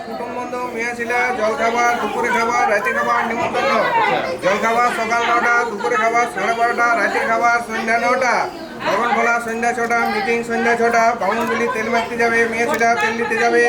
কুটুম বন্ধু মেয়ে ছেলে জল খাবার, দুপুরে খাবার, রাতে খাবার নিমন্ত্রণ। জল খাবার সকাল 9টা, দুপুরে খাবার 12:30, রাতে খাবার সন্ধ্যা 9টা। ভবন খোলা সন্ধ্যা 6টা, মিটিং সন্ধ্যা 6টা। বামুনগুলি তেল মারতে যাবে, মেয়ে ছেলে তেল দিতে যাবে।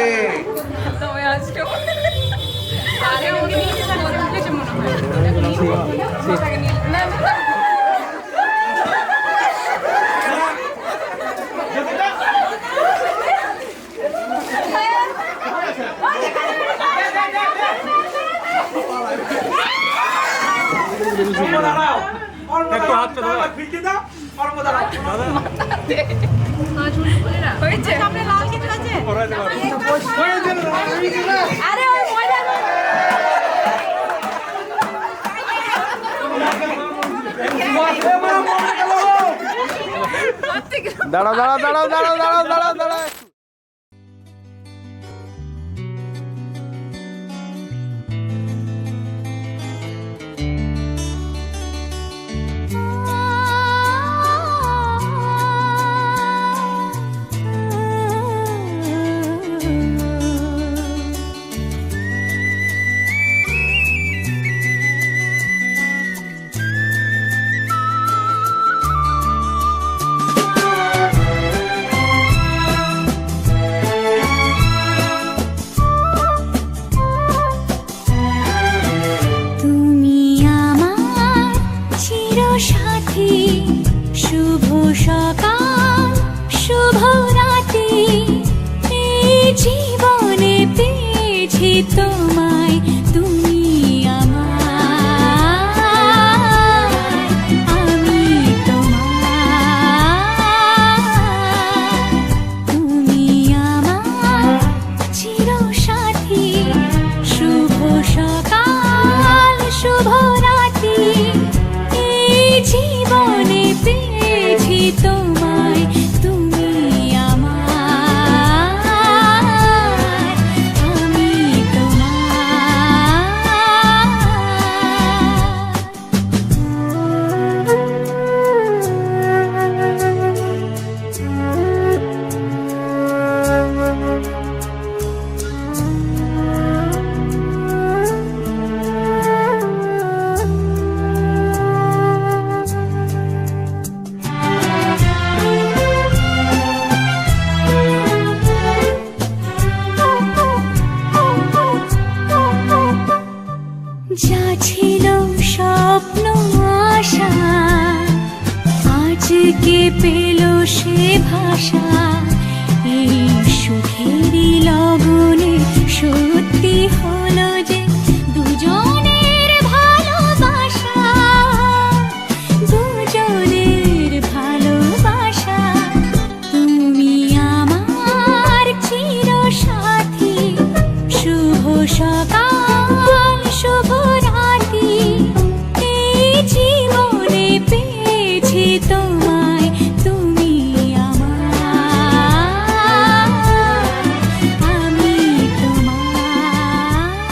একটু হাতটা ধরো। দাঁড়াও দাঁড়াও দাঁড়াও দাঁড়াও দাঁড়াও দাঁড়াও দাঁড়াও। শুভ সকাল শুভ রাতে, এই জীবনে পেয়েছি তোমায়, তুমি আমার, আমি তোমার। তুমি আমার চিরসাথী, শুভ সকাল শুভ রাতে, এই জীবনে পেয়েছি তোমায়, তুমি আমার, আমি যা ছিল স্বপ্ন আশা, আজকে পেল সে ভাষা, এই সুখেরই লগনে সত্যি হলো যে দুজনের ভালোবাসা, দুজনের ভালোবাসা। তুমি আমার চিরসাথী, শুভ সকাল শুভ রাতে, এই জীবনে পেয়েছি তোমায়, তুমি আমার, আমি তোমার।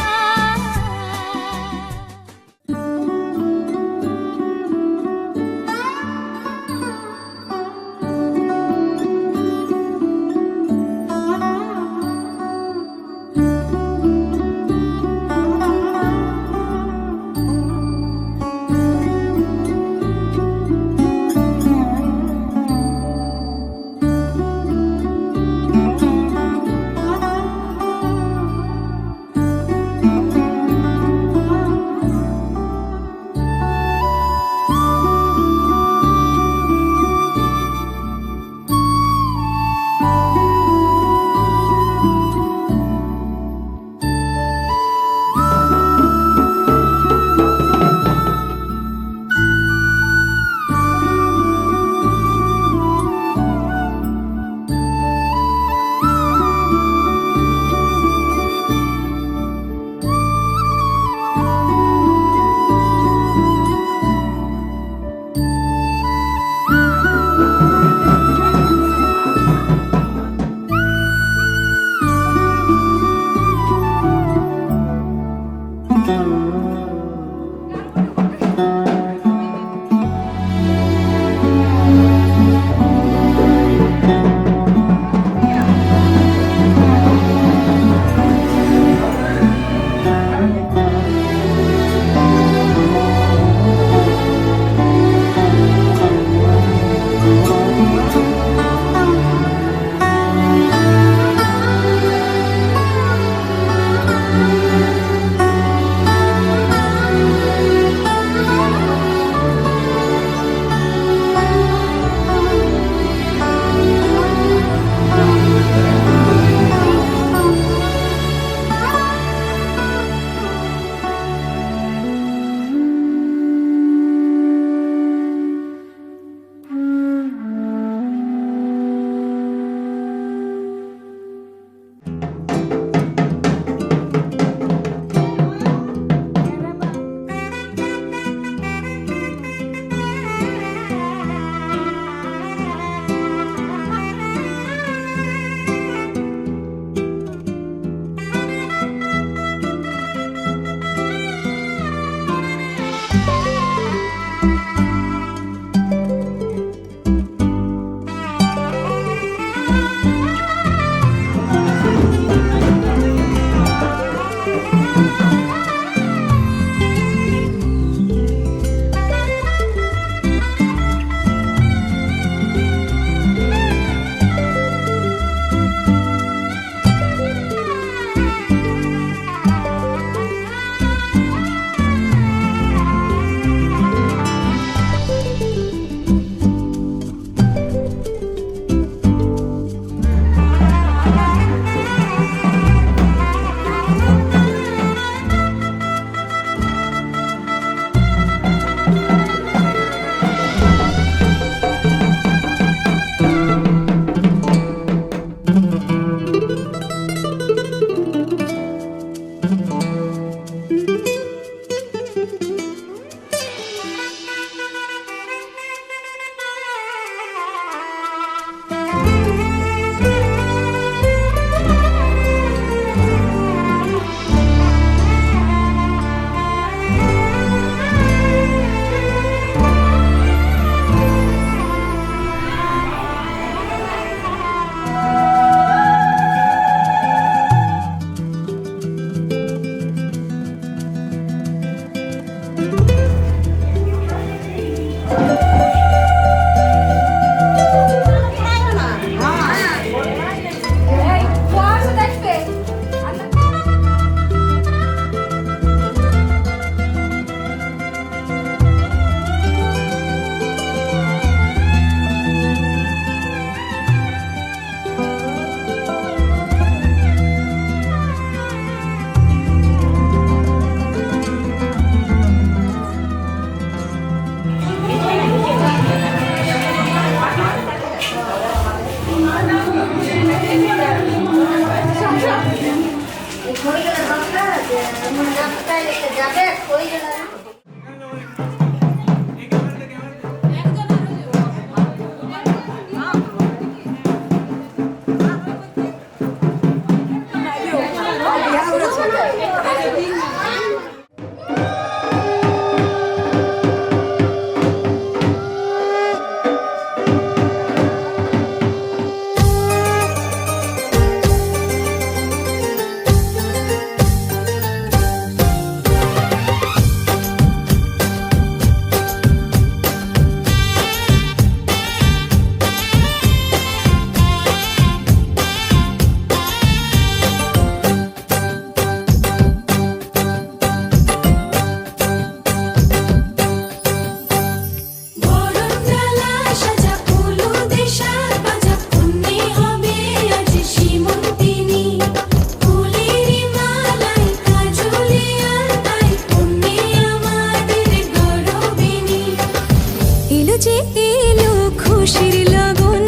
যে এলো খুশির লগন,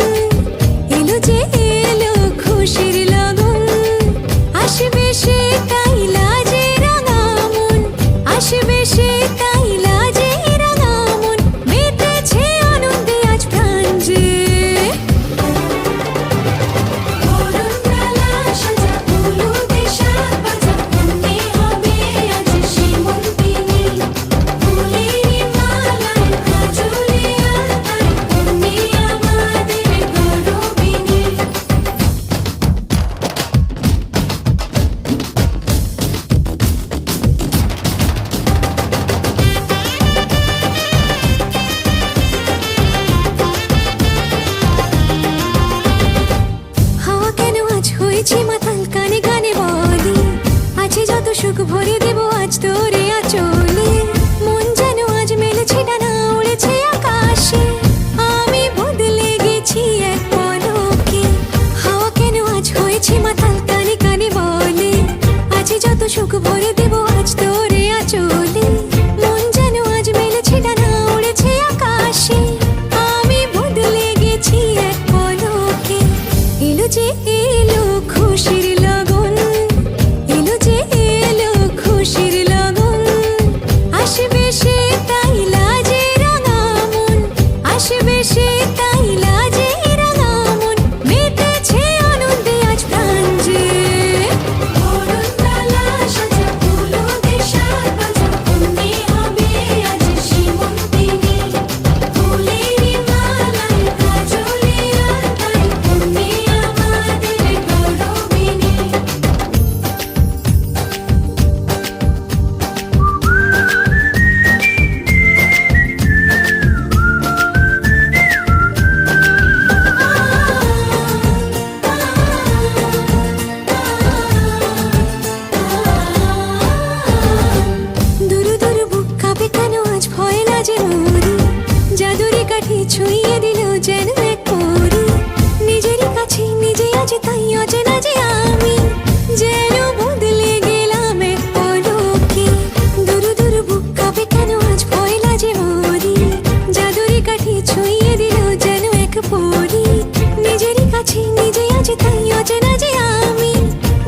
এলো যে এলো খুশির লগন, আসবে সে তাই লাজে রাঙা মন, আসবে সে তাই লাজে রাঙা মন, মেতেছে আনন্দে আজ প্রাণ যে। বরণডালা সাজা হলুদে সাজ বাজা, মনে হবে আজ সীমন্তিনী, ফুলের মালায় কাজলে আলতায়, মনে আমাদের গৌরবিনী। হাওয়া কেন আজ হয়েছে মাতাল, কানে কানে বলি, আছে যত সুখ ভরে দেব আজ তোরে আঁচলে। মন যেন আজ মেলেছে ডানা, উড়েছে আকাশে, আমি বদলে গেছি এক পলকে। হাওয়া কেন আজ হয়েছে মাতাল, কানে কানে বলে, আছে যত সুখ ভরে দেব আজ তোরে আঁচলে। মন যেন আজ মেলেছে ডানা, উড়েছে আকাশে, আমি বদলে গেছি এক পলকে। এলো যে এলো খুশির লগন, এলো যে এলো খুশির লগন, আসবে সে তাই লাজে রাঙা মন, আসবে সে তাই লাজে রাঙা মন, মেতেছে আনন্দে আজ প্রাণ যে। বরণডালা সাজা হলুদে সাজ বাজা, মনে হবে আজ সীমন্তিনী, ফুলের মালায় কাজলে আলতায়, মনে আমাদের গৌরবিনী। দুরু দুরু বুক কাঁপে কেন আজ ভয় লাজে মরি, জাদুরি কাঠি ছুঁয়ে দিল যেন এক পরি, নিজেরই কাছে নিজে আছে তাই অচেনা যে আমি, যেন বদলে গেলাম এক পলকে। দুরু দুরু বুক কাঁপে কেন আজ ভয় লাজে মরি, জাদুরি কাঠি ছুঁয়ে দিল যেন এক পরি, নিজেরই কাছে নিজে আছে তাই অচেনা যে আমি,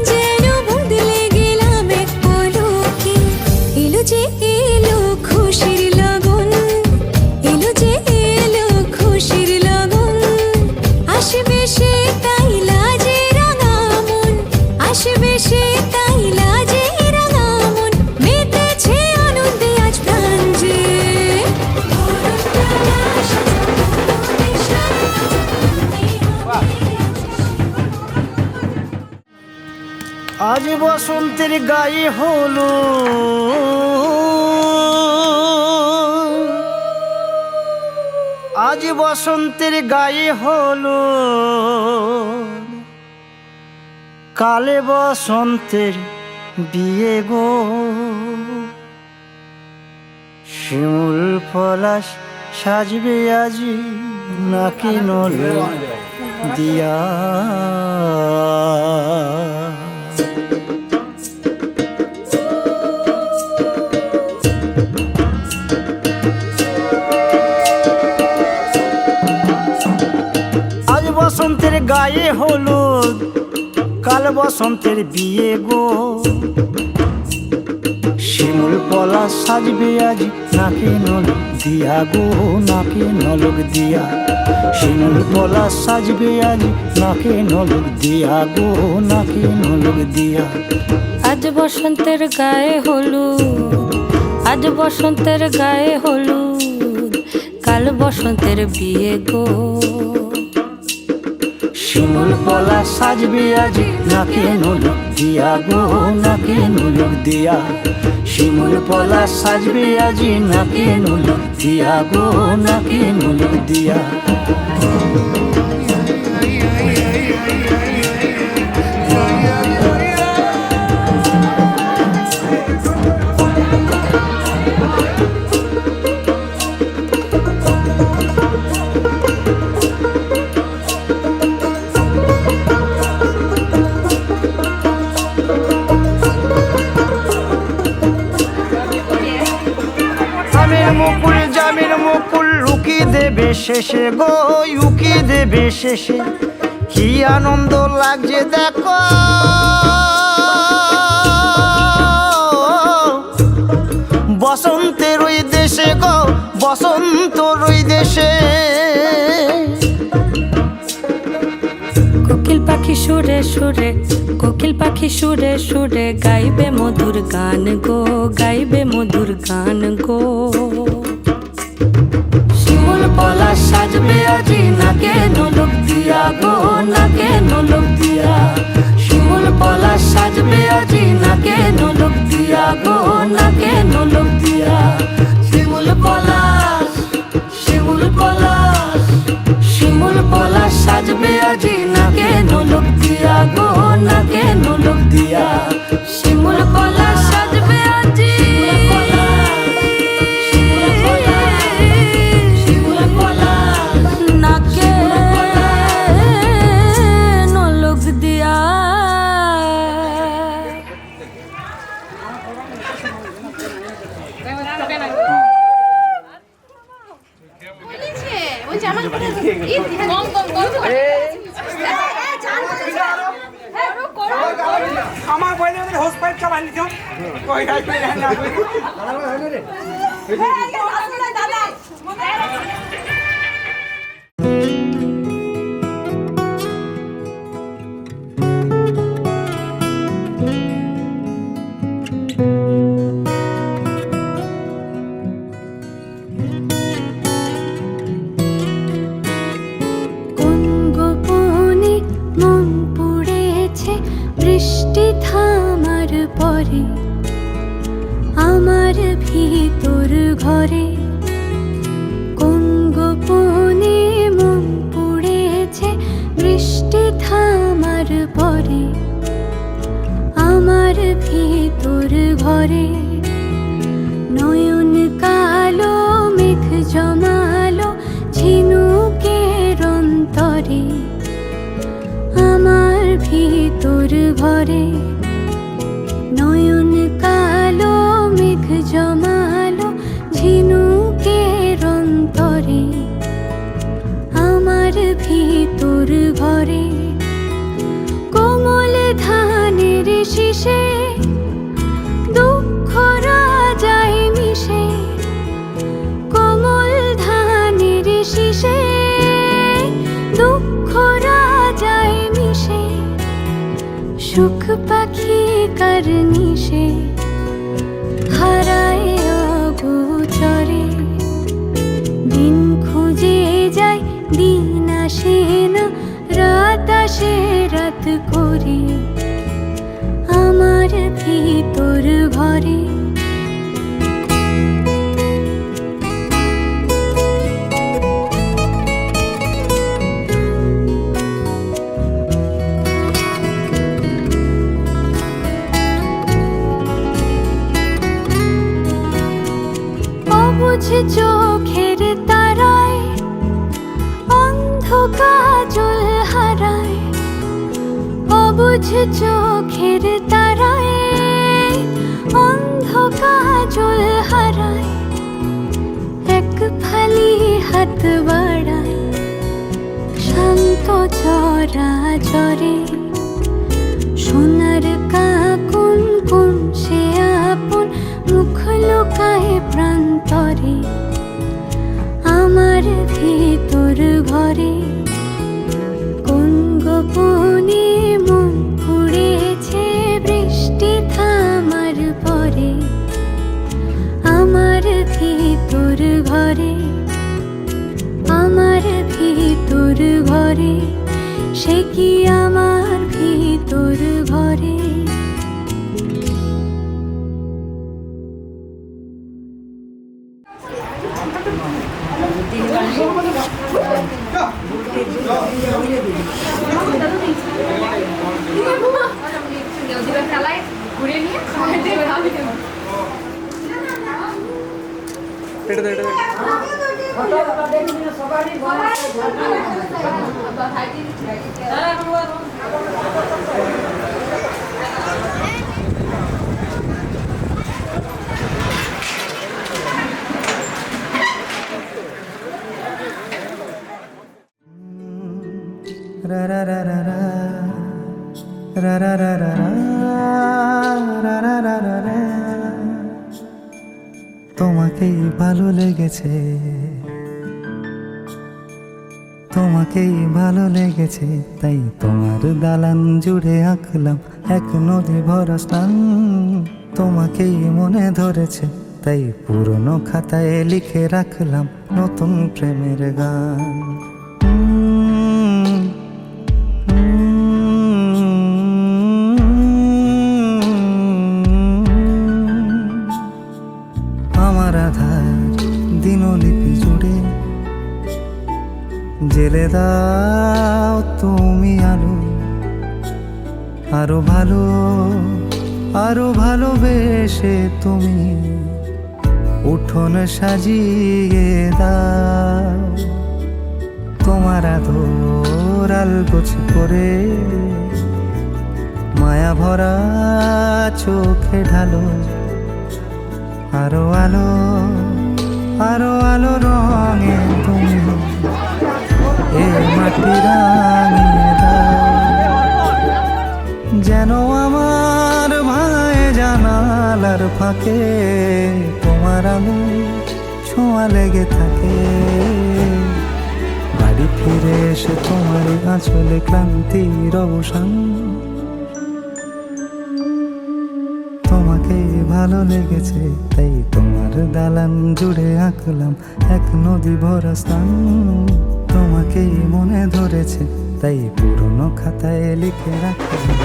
যেন বদলে গেলাম এক পলকে। এলো যে এলো খুশির লগন, এলো যে এলো খুশির লগন, আসবে সে তাই লাজে রাঙা মন, আসবে সে তাই লাজে রাঙা মন, মেতেছে আনন্দে আজ প্রাণ যে। বরণডালা সাজা হলুদে সাজ বাজা, আজ বসন্তের গায়ে হলো, আজ বসন্তের গায়ে হলো, কালে বসন্তের বিয়ে গো। শিমুল পলাশ সাজবে আজি, নাকি নল দিয়া। আজ বসন্তের গায়ে হলুদ, কাল বসন্তের বিয়ে গো। শিমুল পলাশ সাজবে আজ, নাকে নলক দিয়া গো, নাকে নলক দিয়া। শিমুল পলাশ সাজবে আজ, নাকে নলক দিয়া গো, নাকে নলক দিয়া। আজ বসন্তের গায়ে হলুদ, আজ বসন্তের গায়ে হলুদ, কাল বসন্তের বিয়ে গো। শিমুল পলাশ সাজবে আজ, নাকে নলক দিয়া গো, নাকে নলক দিয়া। শিমুল পলাশ সাজবে আজ, নাকে নলক দিয়া গো, নাকে নলক দিয়া। শেষে গো উকি দেবে শেষে কি আনন্দ লাগছে দেখো বসন্তের ওই দেশে গো বসন্তর ওই দেশে কোকিল পাখি সুরে সুরে কোকিল পাখি সুরে সুরে গাইবে মধুর গান গো গাইবে মধুর গান গো শিমুল পলা সাজবে আজি নাকে নোলক দিয়া গো নাকে নোলক দিয়া শিমুল পলা সাজবে আজি নাকে নোলক দিয়া গো নাকে নোলক দিয়া শিমুল পলাশ শিমুল পলাশ শিমুল পলাশ সাজবে আজি নাকে নোলক দিয়া গো নাকে নোলক দিয়া শিমুল পলা সাজবে আজি নাকে নলক দিয়া আমার বইলে হোস পাইপ চালাই নিছো কই গাই কই না কোন গোপনে মন পড়েছে বৃষ্টি থামার পরে আমার ভিতর ঘরে কোন গোপনে মন পড়েছে বৃষ্টি থামার পরে আমার ভিতর ঘরে নয়ন কালো মেঘ জমালো ঝিনুকের অন্তরে আমার ভিতর ঘরে নয়ন কালো মেঘ জমালো ঝিনুকের অন্তরে আমার ভিতর ঘরে কোমল ধানের শীষে দুঃখ রাজায় মিশে কোমল ধানের শীষে দুঃখ রাজায় মিশে সুখ পাখি করনিশে হারায় অগোচরে দিন খুঁজে যায় দিন আসে না রাত আসে রাত করে আমার ভিতর ঘরে অবুঝ চোখের তারায় অন্ধ কাজল হারায় অবুঝ চোখের তারায় অন্ধ কাজল হারায় এক ফালি হাত বাড়ায় শান্ত চরা চরে সোনার কাকুন কোন সে আপন মুখ লুকায় প্রান্তরে আমার ভিতর ঘরে কোন গোপনে মন পড়েছে বৃষ্টি থামার পরে আমার ভিতর ঘরে আমার ভিতর ঘরে সে কি আমার ভিতর ঘরে রা রা রা রা রা রা রা রা রা রা রা রা রা রা। তোমাকেই ভালো লেগেছে, তোমাকেই ভালো লেগেছে, তাই তোমার দালান জুড়ে আঁকলাম এক নদী ভরা স্থান। তোমাকেই মনে ধরেছে, তাই পুরনো খাতায় লিখে রাখলাম নতুন প্রেমের গান। আমার আধার দিনলিপি জুড়ে জেলে দাও তুমি আলো, আরো ভালো, আরো ভালোবেসে তুমি উঠোন সাজিয়ে দাও। তোমার আদর আলগোছ করে মায়া ভরা চোখে ঢালো, আরো আলো, আরো আলো রঙে তুমি এ মাটি রাঙিয়ে দাও। যেন আমার ভাই জানালার ফাঁকে তোমার আলো ছোঁয়া লেগে থাকে। বাড়ি ফিরে এসে তোমার আঁচলে ক্লান্তির অবসান। তোমাকেই ভালো লেগেছে, তাই তোমার দালান জুড়ে আঁকলাম এক নদী ভরা স্থান। তোমাকেই মনে ধরেছে, তাই পুরনো খাতায় লিখে রাখলাম।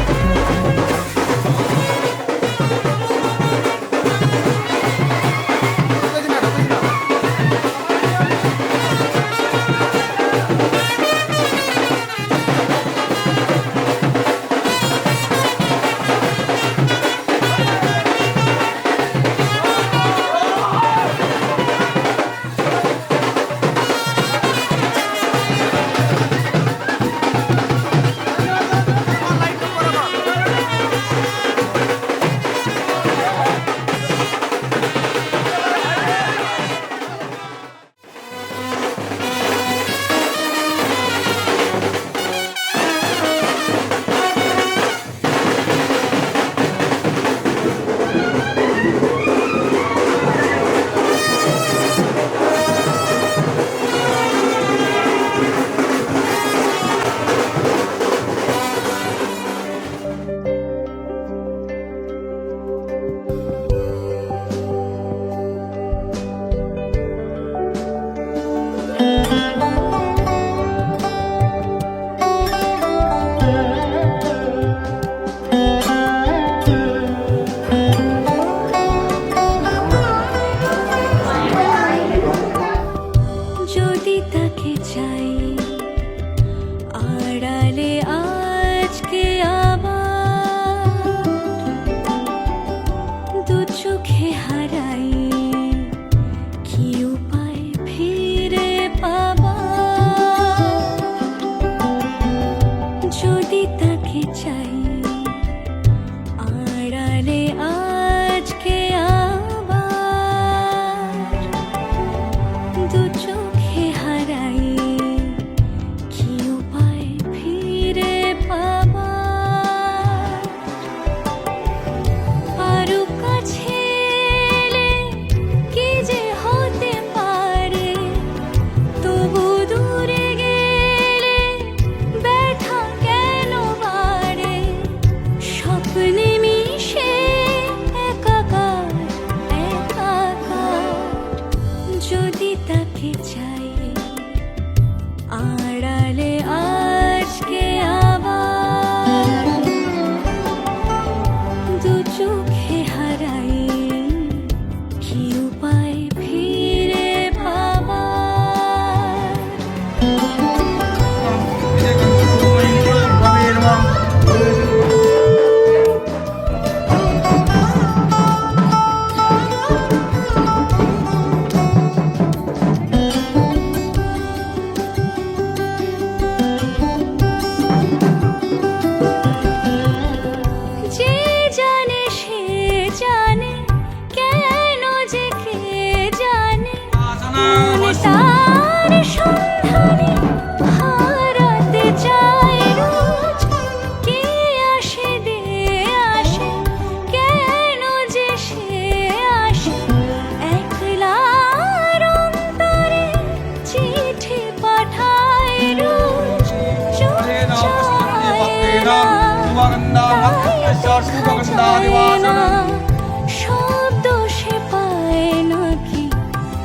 সব দোষে পায় নাকি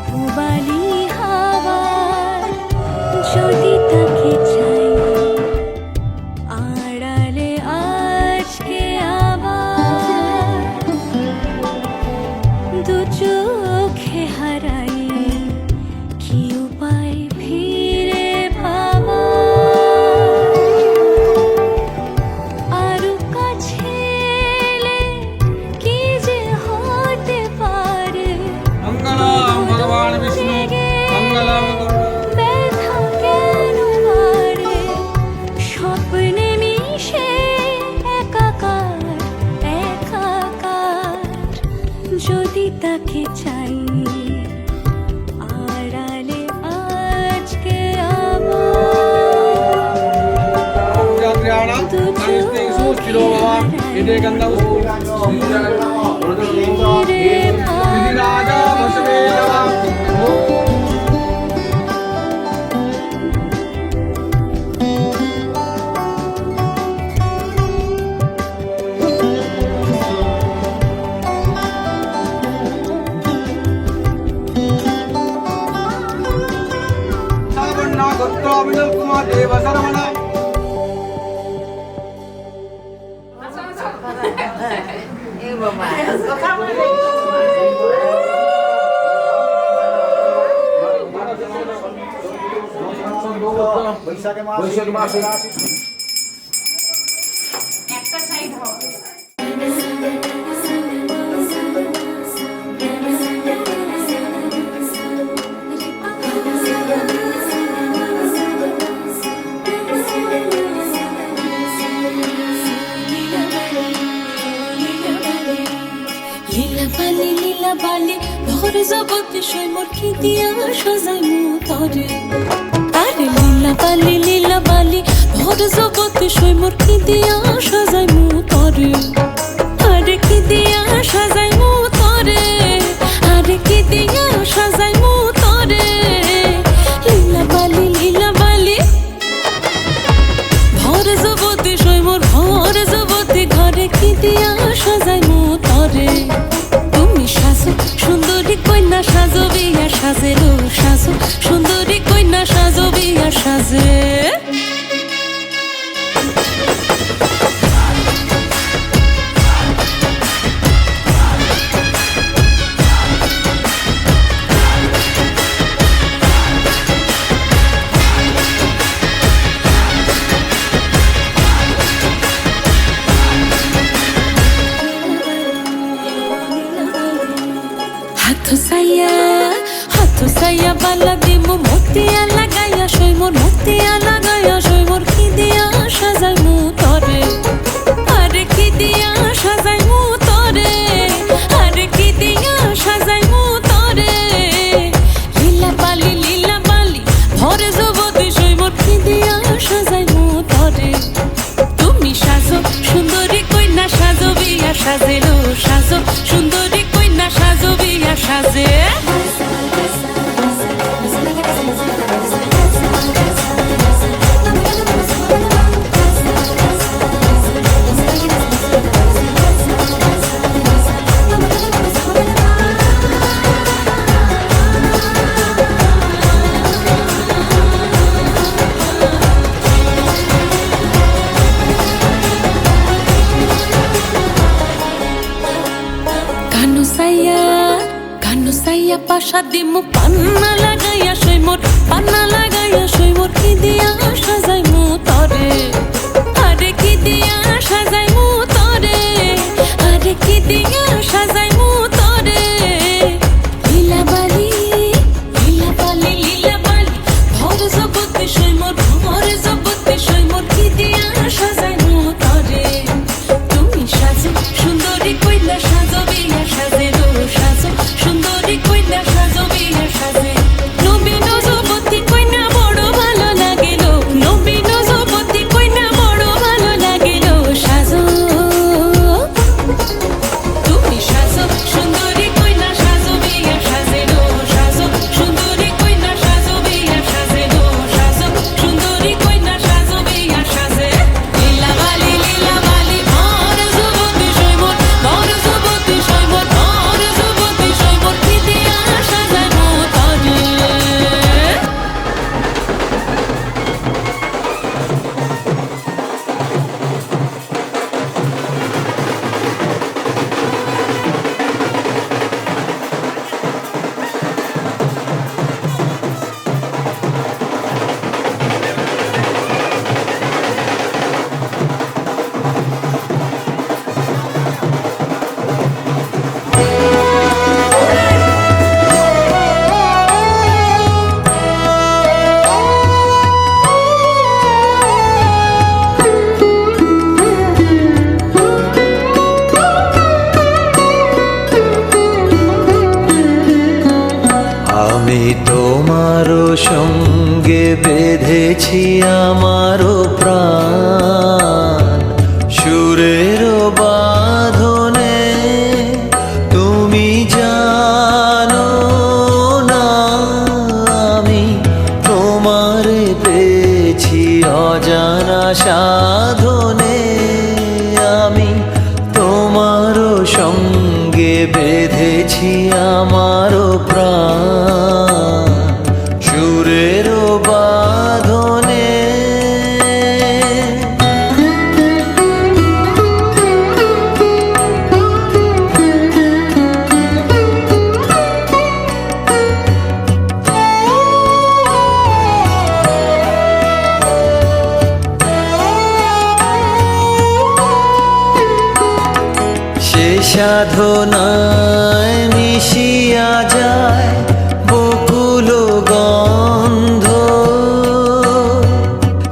পুবালি হাওয়ার যদি তাকে চাই আড়ালে আজকে আবার দু চোখে হারাই কি উপায় ফিরে পাওয়া আরো কাছে এলে কি যে হতে পারে মঙ্গলম ভগবান বিষ্ণু মঙ্গলম ব্যথা কেন বাড়ে স্বপ্নে মিশে একাকার একাকার যদি তাকে চাই আড়ালে আজকে আবার দু চোখে ইদে গন্ধ ফিরে পাওয়া রাজা বসবেয়া सावन्ना गोत्र अभिनव कुमार देव शरवण বৈশাখ মাসে লীলা বালি ভোর জগতে সই মোর কি দিয়া সাজাই মুতরে আরে লীলা বালি ভোর জগতে সই মোর কি দিয়া সাজাই মুতরে আরে কি দিয়া সাজাই মুতরে আরে কি দিয়া সাজাই মুতরে লীলা বালি ভোর জগতে সই মোর ভোর জগতে ঘরে কি দিয়া সাজাই মুতরে সাজো সুন্দরী কন্যা সাজো বিয়া সাজে লো সাজো সুন্দরী কন্যা সাজো বিয়া সাজে হাত সাইয়া বালা দিমু মতিয়া লাগাইয়া সই মোর মতিয়া লাগাইয়া সই মোর কি দিয়া সাজাই মু তরে আরে কি দিয়া সাজাই মু তরে আরে কি দিয়া সাজাই মু তরে লীলা বালি ভরে জগতে সই মোর কি দিয়া সাজাই মু তরে তুমি সাজো সুন্দরী কন্যা সাজো বিয়া সাজেলো সাজো সুন্দরী কন্যা সাজো বিয়া সাজে সাইয়া পাশা দিমু পান্না লাগাইয়া সই মোর পান্না লাগাইয়া সই মোর কি দিয়া সাজাই মু তরে আরে কি দিয়া সাজাই মু তরে আরে কি দিয়া সাজাই মু তরে লীলা বালি ভোর জগতে সই মোর ভোর জগতে সই মোর কি দিয়া সাজাই মু তরে তুমি সাজো সুন্দরী কইলা সাজো বিয়া সাজে লো সাজো সুন্দরী কইনা সাজো বিয়া সাজে নবীন যুবতী কইনা বড় ভালো লাগিল নবীন যুবতী কইনা বড় ভালো লাগিল সাজো সঙ্গে বেঁধেছি আমারও প্রাণ সুরের বাঁধনে তুমি জানো না আমি তোমারে পেয়েছি অজানা সাধনে আমি তোমারও সঙ্গে বেঁধেছি আমারও প্রাণ সুরের বাঁধনে সে সাধনায় মিশিয়া যায় বকুল গন্ধ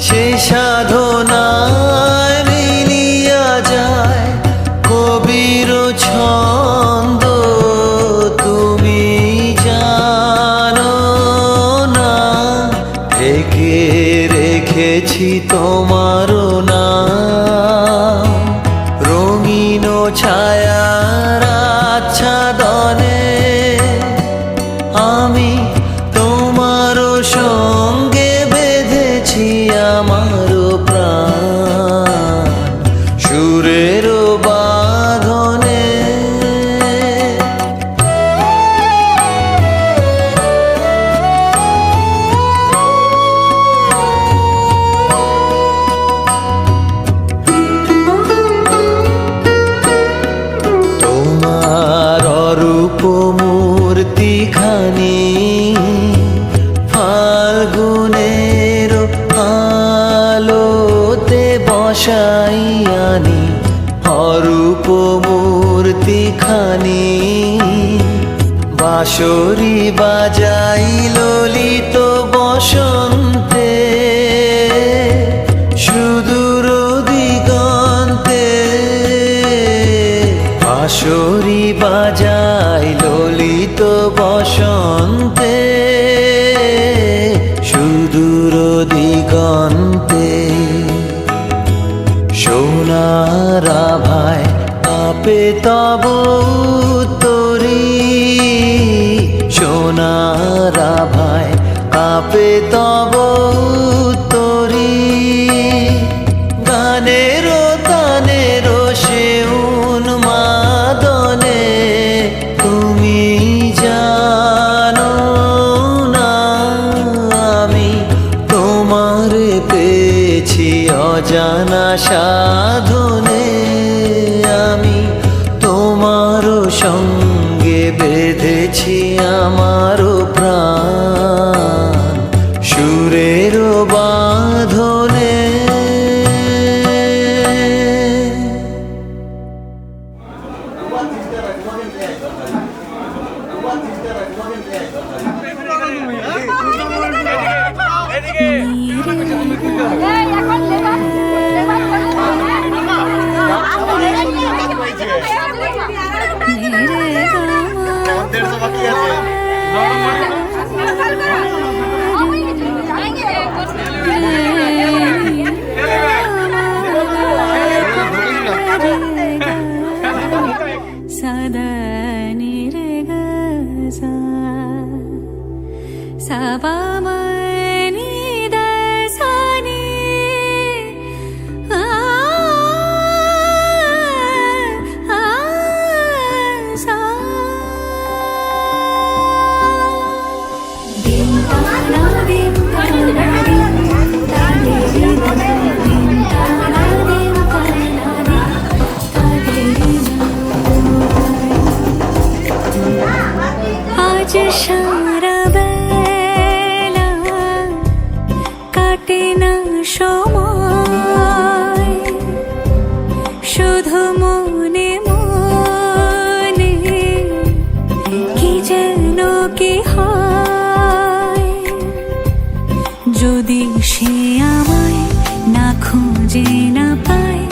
সে সাধনায় মিলিয়া যায় কবির ছন্দ তুমি জানো না ঢেকে রেখেছি তোমারও নাম রঙিন ছায়ার আচ্ছাদনে আমি তোমারও সঙ্গে বেঁধেছি আমারও প্রাণ সুরের বাঁধনে তোমার অরূপ মূর্তিখানি ফাল্গুনের আলোতে বসাই আনি অরূপ মূর্তিখানি বাঁশরি বাজাই ললিত বসন্তে সুদূর দিগন্তে বাঁশরি বাজাই ললিত বসন্তে সুদূর দিগন্তে সোনার আভায় কাঁপে তব তরি সোনার আভায় কাঁপে তব তরি গানের তানের সে উন্মাদনে তুমি জানো না আমি তোমারে পেয়েছি অজানা সাধনে আমি তোমারও সঙ্গে বেঁধেছি আমারও প্রাণ সুরের বাঁধনে सदा निरग सबा मनि दसानि सा दिन ताना दिन ताना दिन ताने दिन ताना दिन ताना दिन आज सारा बेला काटे ना সময় শুধু মনে মনে কি যেন কি হয় যদি সে আমায় না খুঁজে না পায়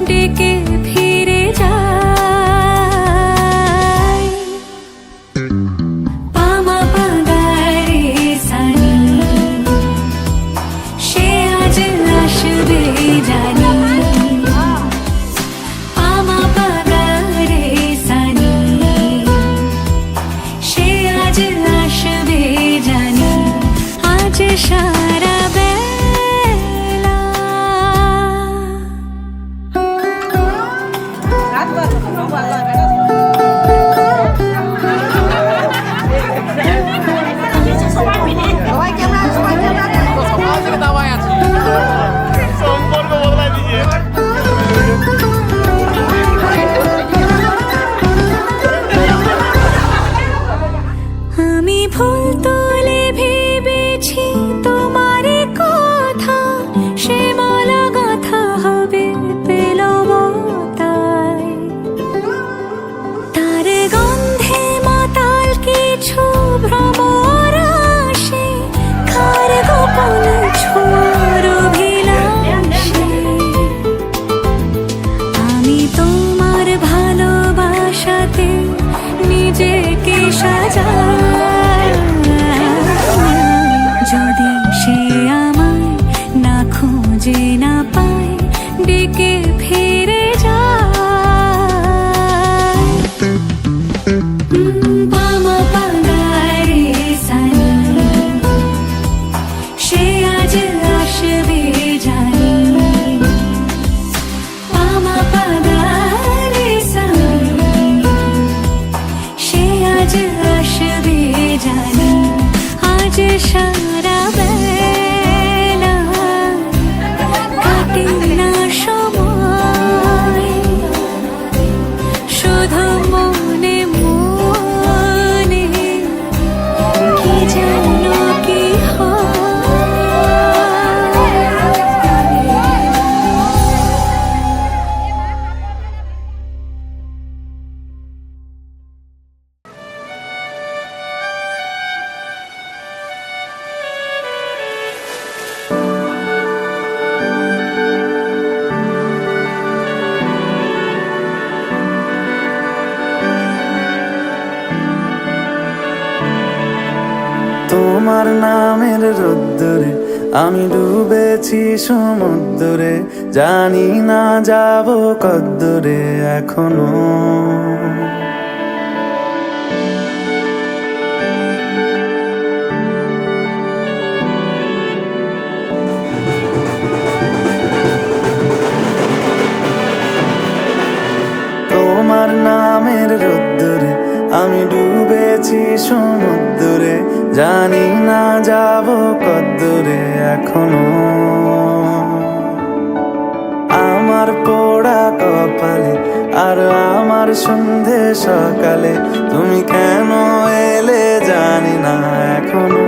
ডেকে ফিরে যায় পামা পাগারে সানি খুঁজে না পায় ডেকে ফিরে যায় বামা পাগারে সানি সে আজ আসবে জানি বামা পাগারে সানি সে আজ আসবে জানি আজ সারা বেলা কাটে না সময় শুধু মনে মনে কি জানো কি তোমার নামের রোদ্দুরে আমি ডুবেছি সমুদ্রে জানি না যাব কদ্দুরে এখনো তোমার নামের রোদ্দুরে আমি ডুবেছি সমুদ্রে জানি না যাব কদ্দুরে এখনো আমার পোড়া কপালে আর আমার সন্ধে সকালে তুমি কেন এলে জানি না এখনো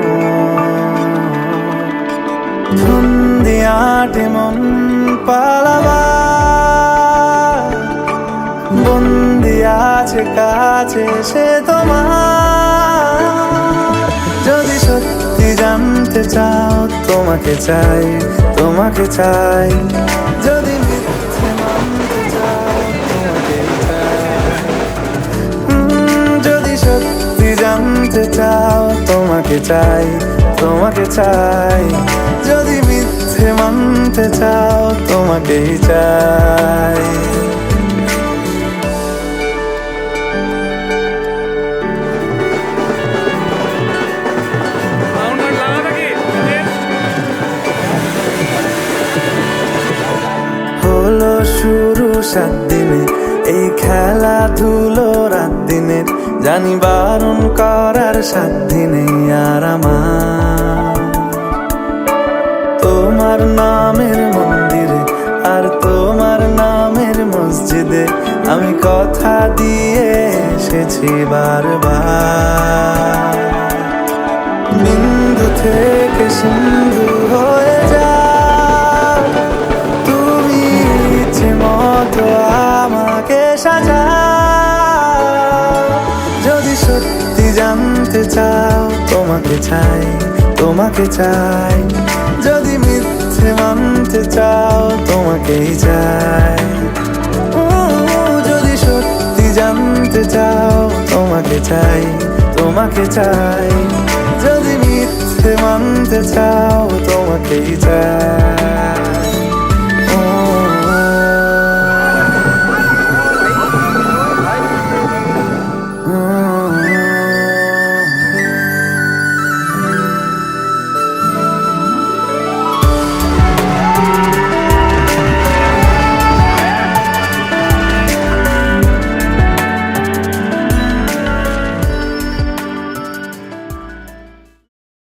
ধুন্দিয়াটে মন পালাবা বন্দি আছে কাছে সে তোমার যদি সত্যি জানতে চাও তোমাকে চাই তোমাকে চাই যদি মিথ্যে মানতে চাও তোমাকে চাই যদি সত্যি জানতে চাও তোমাকে চাই তোমাকে চাই যদি মিথ্যে মানতে চাও তোমাকেই চাই হলো শুরু 7 দিনে এই খেলাধুলো রাত দিনের জানি বারণ করার সাধ্য নেই আর আমার তোমার নামের মন্দিরে আর তোমার নামের মসজিদে আমি কথা দিয়ে এসেছি বারবার বিন্দু থেকে সিন্ধু হয়ে যাও তুমি ইচ্ছে মতো আমাকে সাজাও যদি সত্যি জানতে চাও তোমাকে চাই তোমাকে চাই যদি মিথ্যে মানতে চাও তোমাকেই চাই যদি সত্যি জানতে চাও তোমাকে চাই তোমাকে চাই যদি মিথ্যে মানতে চাও তোমাকেই চাই